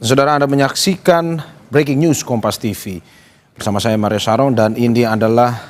Saudara, Anda menyaksikan Breaking News Kompas TV. Bersama saya Mario Sarong dan ini adalah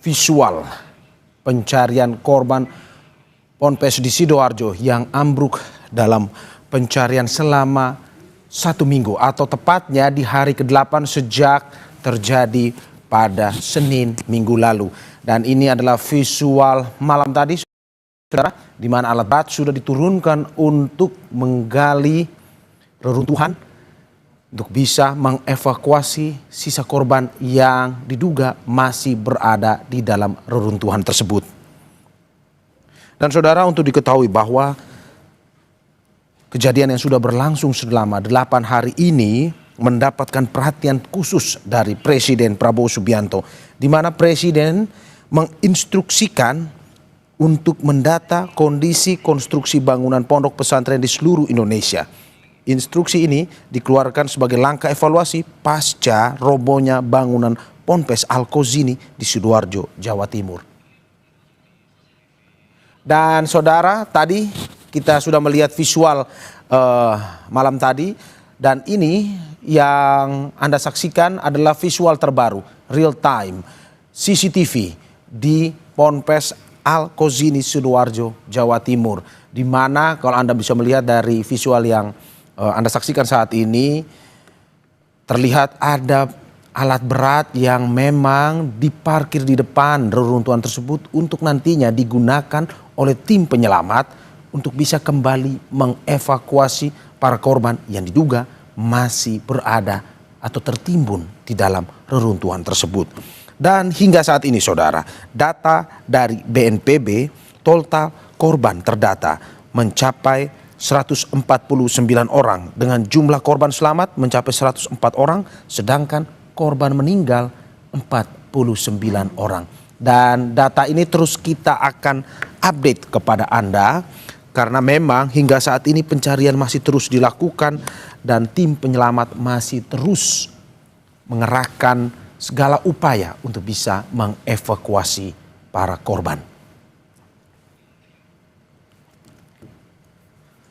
visual pencarian korban Ponpes di Sidoarjo yang ambruk dalam pencarian selama 1 minggu atau tepatnya di hari ke-8 sejak terjadi pada Senin minggu lalu. Dan ini adalah visual malam tadi, saudara, di mana alat berat sudah diturunkan untuk menggali reruntuhan untuk bisa mengevakuasi sisa korban yang diduga masih berada di dalam reruntuhan tersebut. Dan saudara, untuk diketahui bahwa kejadian yang sudah berlangsung selama 8 hari ini mendapatkan perhatian khusus dari Presiden Prabowo Subianto, di mana Presiden menginstruksikan untuk mendata kondisi konstruksi bangunan pondok pesantren di seluruh Indonesia. Instruksi ini dikeluarkan sebagai langkah evaluasi pasca robohnya bangunan Ponpes Al-Kozini di Sidoarjo, Jawa Timur. Dan saudara, tadi kita sudah melihat visual malam tadi, dan ini yang Anda saksikan adalah visual terbaru, real time CCTV di Ponpes Al-Kozini Sidoarjo, Jawa Timur, di mana kalau Anda bisa melihat dari visual yang Anda saksikan saat ini, terlihat ada alat berat yang memang diparkir di depan reruntuhan tersebut untuk nantinya digunakan oleh tim penyelamat untuk bisa kembali mengevakuasi para korban yang diduga masih berada atau tertimbun di dalam reruntuhan tersebut. Dan hingga saat ini, saudara, data dari BNPB, total korban terdata mencapai 149 orang dengan jumlah korban selamat mencapai 104 orang, sedangkan korban meninggal 49 orang. Dan data ini terus kita akan update kepada Anda karena memang hingga saat ini pencarian masih terus dilakukan dan tim penyelamat masih terus mengerahkan segala upaya untuk bisa mengevakuasi para korban.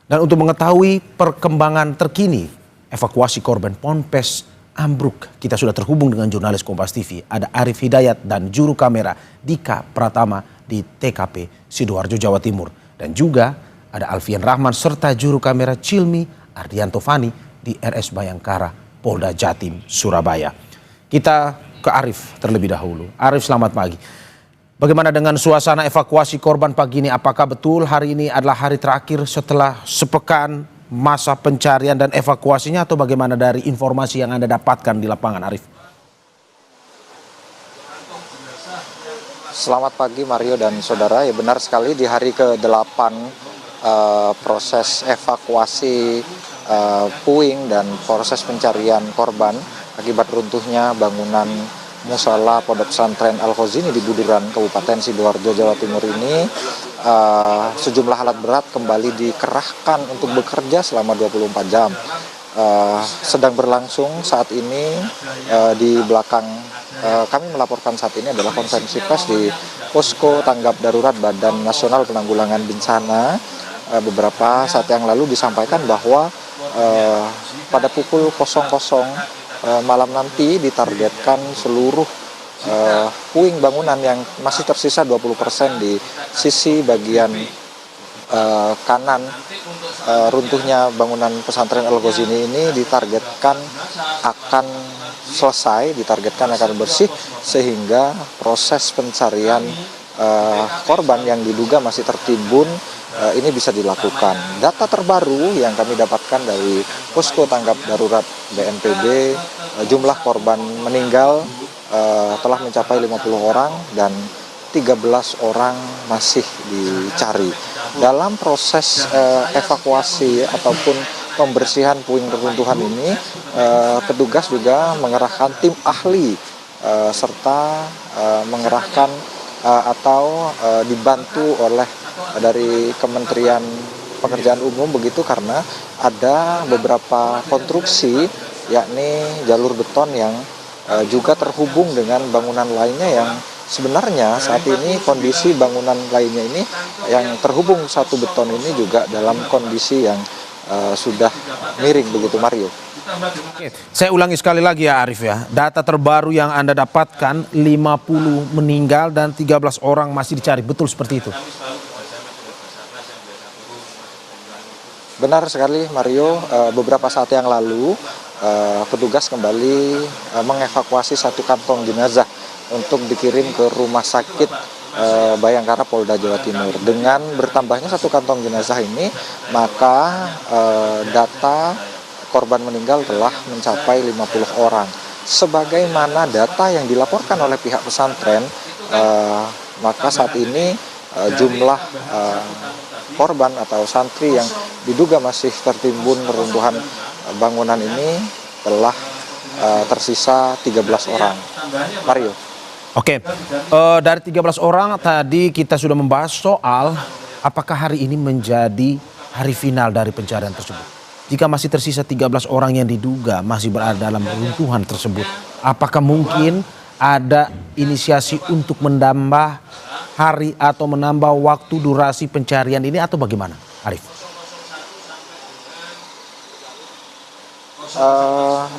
Dan untuk mengetahui perkembangan terkini evakuasi korban Ponpes ambruk, kita sudah terhubung dengan jurnalis Kompas TV. Ada Arif Hidayat dan juru kamera Dika Pratama di TKP Sidoarjo, Jawa Timur. Dan juga ada Alfian Rahman serta juru kamera Cilmi Ardianto Fani di RS Bayangkara, Polda Jatim, Surabaya. Kita ke Arif terlebih dahulu. Arif, selamat pagi. Bagaimana dengan suasana evakuasi korban pagi ini? Apakah betul hari ini adalah hari terakhir setelah sepekan masa pencarian dan evakuasinya, atau bagaimana dari informasi yang Anda dapatkan di lapangan, Arif? Selamat pagi Mario dan saudara. Ya, benar sekali, di hari ke-8 proses evakuasi puing dan proses pencarian korban akibat runtuhnya bangunan Musala Pondok Pesantren Al-Kozini di Buduran, Kabupaten Sidoarjo, Jawa Timur ini, sejumlah alat berat kembali dikerahkan untuk bekerja selama 24 jam. Sedang berlangsung saat ini di belakang kami melaporkan saat ini adalah konferensi pers di Posko Tanggap Darurat Badan Nasional Penanggulangan Bencana. Beberapa saat yang lalu disampaikan bahwa pada pukul 00 malam nanti ditargetkan seluruh puing bangunan yang masih tersisa 20% di sisi bagian kanan runtuhnya bangunan pesantren Al-Kozini ini ditargetkan akan selesai, ditargetkan akan bersih, sehingga proses pencarian korban yang diduga masih tertimbun ini bisa dilakukan. Data terbaru yang kami dapatkan dari Posko Tanggap Darurat BNPB, jumlah korban meninggal telah mencapai 50 orang dan 13 orang masih dicari. Dalam proses evakuasi ataupun pembersihan puing reruntuhan ini, petugas juga mengerahkan tim ahli serta mengerahkan atau dibantu oleh dari Kementerian Pekerjaan Umum begitu, karena ada beberapa konstruksi yakni jalur beton yang juga terhubung dengan bangunan lainnya yang sebenarnya saat ini kondisi bangunan lainnya ini yang terhubung satu beton ini juga dalam kondisi yang sudah miring begitu Mario. Oke, saya ulangi sekali lagi ya Arif ya. Data terbaru yang Anda dapatkan 50 meninggal dan 13 orang masih dicari. Betul seperti itu? Benar sekali Mario, beberapa saat yang lalu petugas kembali mengevakuasi satu kantong jenazah untuk dikirim ke rumah sakit Bayangkara Polda Jawa Timur. Dengan bertambahnya satu kantong jenazah ini, maka data korban meninggal telah mencapai 50 orang. Sebagaimana data yang dilaporkan oleh pihak pesantren, maka saat ini jumlah korban atau santri yang diduga masih tertimbun reruntuhan bangunan ini telah tersisa 13 orang. Mario. Oke, dari 13 orang tadi kita sudah membahas soal apakah hari ini menjadi hari final dari pencarian tersebut. Jika masih tersisa 13 orang yang diduga masih berada dalam reruntuhan tersebut, apakah mungkin ada inisiasi untuk menambah hari atau menambah waktu durasi pencarian ini atau bagaimana, Arif?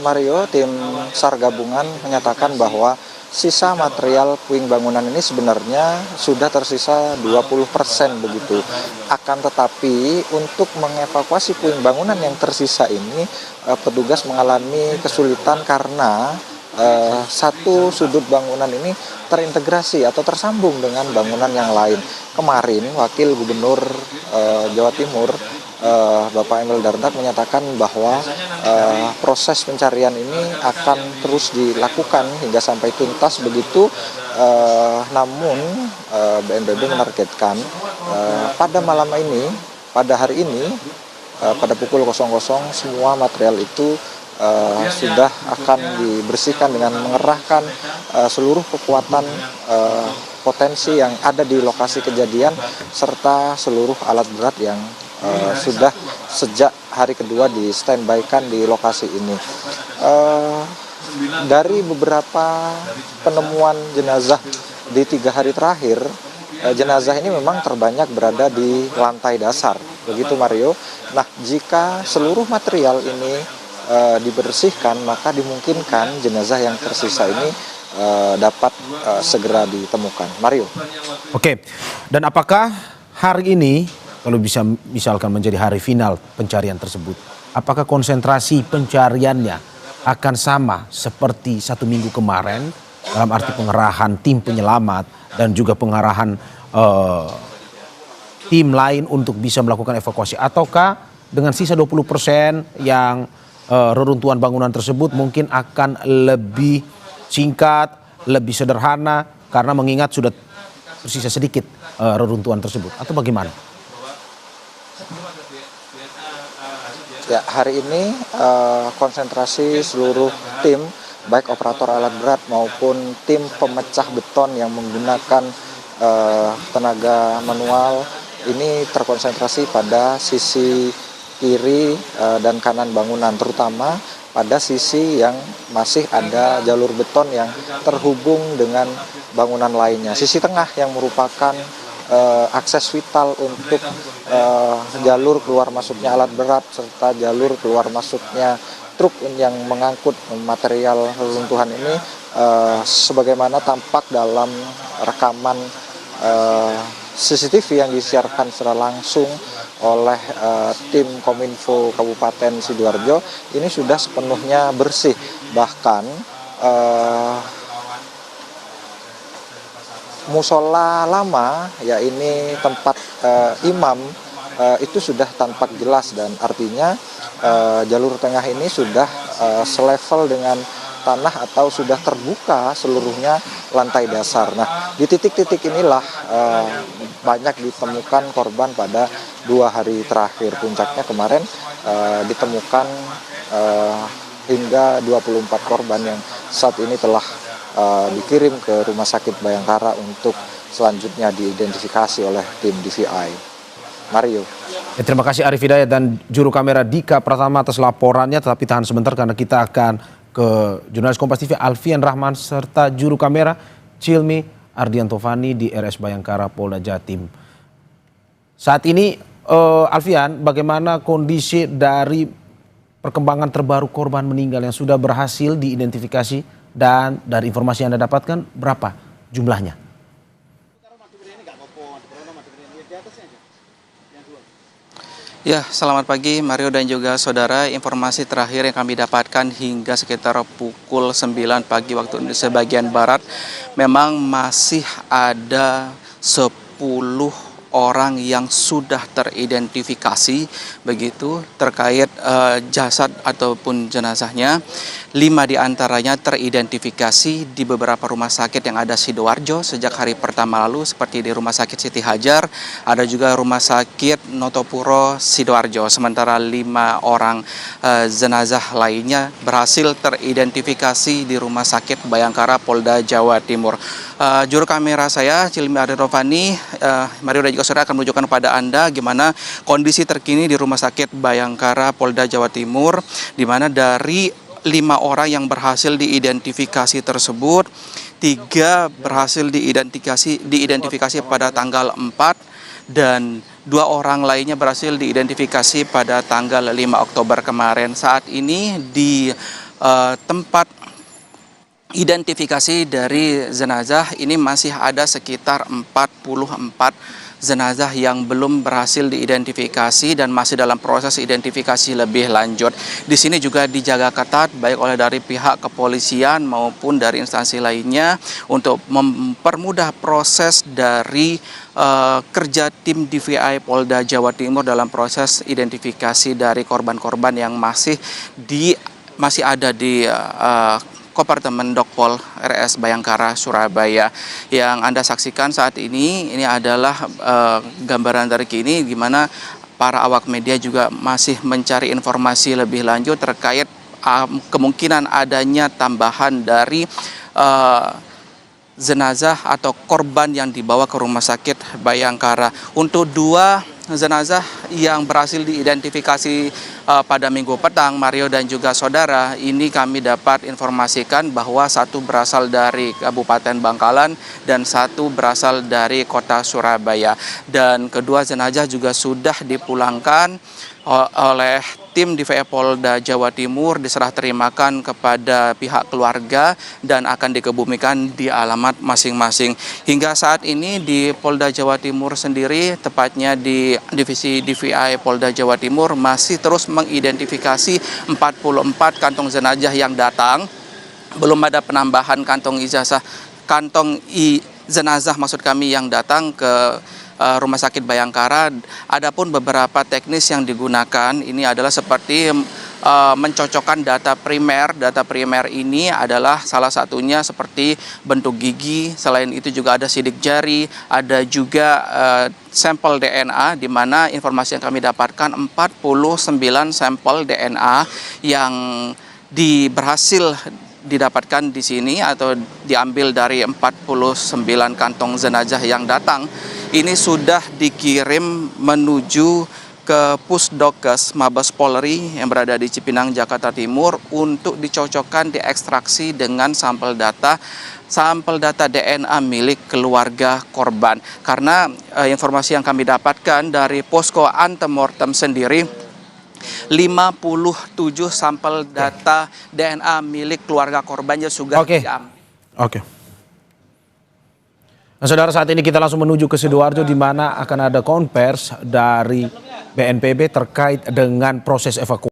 Mario, tim SAR gabungan menyatakan bahwa sisa material puing bangunan ini sebenarnya sudah tersisa 20% begitu. Akan tetapi untuk mengevakuasi puing bangunan yang tersisa ini, petugas mengalami kesulitan karena satu sudut bangunan ini terintegrasi atau tersambung dengan bangunan yang lain. Kemarin Wakil Gubernur Jawa Timur Bapak Emil Dardak menyatakan bahwa proses pencarian ini akan terus dilakukan hingga sampai tuntas begitu. Namun BNPB menargetkan pada malam ini, pada hari ini, pada pukul 00 semua material itu sudah akan dibersihkan dengan mengerahkan seluruh kekuatan potensi yang ada di lokasi kejadian serta seluruh alat berat yang sudah sejak hari kedua di standby-kan di lokasi ini. Dari beberapa penemuan jenazah di 3 hari terakhir, jenazah ini memang terbanyak berada di lantai dasar, begitu Mario. Nah, jika seluruh material ini dibersihkan, maka dimungkinkan jenazah yang tersisa ini dapat segera ditemukan. Mario. Oke, dan apakah hari ini, kalau bisa misalkan menjadi hari final pencarian tersebut, apakah konsentrasi pencariannya akan sama seperti 1 minggu kemarin, dalam arti pengerahan tim penyelamat dan juga pengarahan tim lain untuk bisa melakukan evakuasi, ataukah dengan sisa 20% yang reruntuhan bangunan tersebut mungkin akan lebih singkat, lebih sederhana karena mengingat sudah tersisa sedikit reruntuhan tersebut, atau bagaimana? Ya, hari ini konsentrasi seluruh tim, baik operator alat berat maupun tim pemecah beton yang menggunakan tenaga manual, ini terkonsentrasi pada sisi kiri dan kanan bangunan, terutama pada sisi yang masih ada jalur beton yang terhubung dengan bangunan lainnya. Sisi tengah yang merupakan akses vital untuk jalur keluar masuknya alat berat serta jalur keluar masuknya truk yang mengangkut material reruntuhan ini, sebagaimana tampak dalam rekaman CCTV yang disiarkan secara langsung oleh tim Kominfo Kabupaten Sidoarjo, ini sudah sepenuhnya bersih. Bahkan musola lama, ya ini tempat imam, itu sudah tampak jelas dan artinya jalur tengah ini sudah selevel dengan tanah atau sudah terbuka seluruhnya lantai dasar. Nah, di titik-titik inilah banyak ditemukan korban pada 2 hari terakhir. Puncaknya kemarin ditemukan hingga 24 korban yang saat ini telah dikirim ke Rumah Sakit Bayangkara untuk selanjutnya diidentifikasi oleh tim DVI. Mario. Ya, terima kasih Arif Hidayat dan juru kamera Dika Pratama atas laporannya, tetapi tahan sebentar karena kita akan ke jurnalis Kompas TV Alfian Rahman serta juru kamera Cilmi Ardiantovani di RS Bayangkara Polda Jatim. Saat ini Alfian, bagaimana kondisi dari perkembangan terbaru korban meninggal yang sudah berhasil diidentifikasi dan dari informasi yang Anda dapatkan berapa jumlahnya? Ya, selamat pagi Mario dan juga saudara. Informasi terakhir yang kami dapatkan hingga sekitar pukul 9 pagi waktu Indonesia bagian Barat, memang masih ada 10 orang yang sudah teridentifikasi begitu terkait jasad ataupun jenazahnya. 5 diantaranya teridentifikasi di beberapa rumah sakit yang ada Sidoarjo sejak hari pertama lalu, seperti di Rumah Sakit Siti Hajar, ada juga Rumah Sakit Notopuro Sidoarjo. Sementara 5 orang jenazah lainnya berhasil teridentifikasi di Rumah Sakit Bayangkara Polda Jawa Timur. Juru kamera saya, Cilmi Aderovani, Mario dan juga saudara akan menunjukkan kepada Anda gimana kondisi terkini di Rumah Sakit Bayangkara Polda Jawa Timur, di mana dari 5 orang yang berhasil diidentifikasi tersebut, 3 berhasil diidentifikasi pada tanggal 4 dan 2 orang lainnya berhasil diidentifikasi pada tanggal 5 Oktober kemarin. Saat ini di tempat identifikasi dari jenazah ini masih ada sekitar 44 jenazah yang belum berhasil diidentifikasi dan masih dalam proses identifikasi lebih lanjut. Di sini juga dijaga ketat baik oleh dari pihak kepolisian maupun dari instansi lainnya untuk mempermudah proses dari kerja tim DVI Polda Jawa Timur dalam proses identifikasi dari korban-korban yang masih ada di Kompartemen Dokpol RS Bayangkara Surabaya. Yang Anda saksikan saat ini adalah gambaran terkini di mana para awak media juga masih mencari informasi lebih lanjut terkait kemungkinan adanya tambahan dari jenazah atau korban yang dibawa ke Rumah Sakit Bayangkara. Untuk 2 jenazah yang berhasil diidentifikasi pada minggu petang, Mario dan juga saudara, ini kami dapat informasikan bahwa 1 berasal dari Kabupaten Bangkalan dan 1 berasal dari kota Surabaya. Dan kedua jenazah juga sudah dipulangkan oleh tim DVI Polda Jawa Timur, diserah terimakan kepada pihak keluarga dan akan dikebumikan di alamat masing-masing. Hingga saat ini di Polda Jawa Timur sendiri, tepatnya di Divisi DVI Polda Jawa Timur, masih terus mengidentifikasi 44 kantong jenazah yang datang. Belum ada penambahan kantong jenazah maksud kami yang datang ke Rumah Sakit Bayangkara. Adapun beberapa teknis yang digunakan ini adalah seperti mencocokkan data primer. Data primer ini adalah salah satunya seperti bentuk gigi, selain itu juga ada sidik jari, ada juga sampel DNA, di mana informasi yang kami dapatkan 49 sampel DNA yang berhasil didapatkan di sini atau diambil dari 49 kantong jenazah yang datang. Ini sudah dikirim menuju ke Pusdokes Mabes Polri yang berada di Cipinang, Jakarta Timur untuk dicocokkan, diekstraksi dengan sampel data DNA milik keluarga korban. Karena informasi yang kami dapatkan dari posko antemortem sendiri, 57 sampel data DNA milik keluarga korbannya sudah diambil. Oke. Nah, saudara, saat ini kita langsung menuju ke Sidoarjo di mana akan ada konvers dari BNPB terkait dengan proses evakuasi.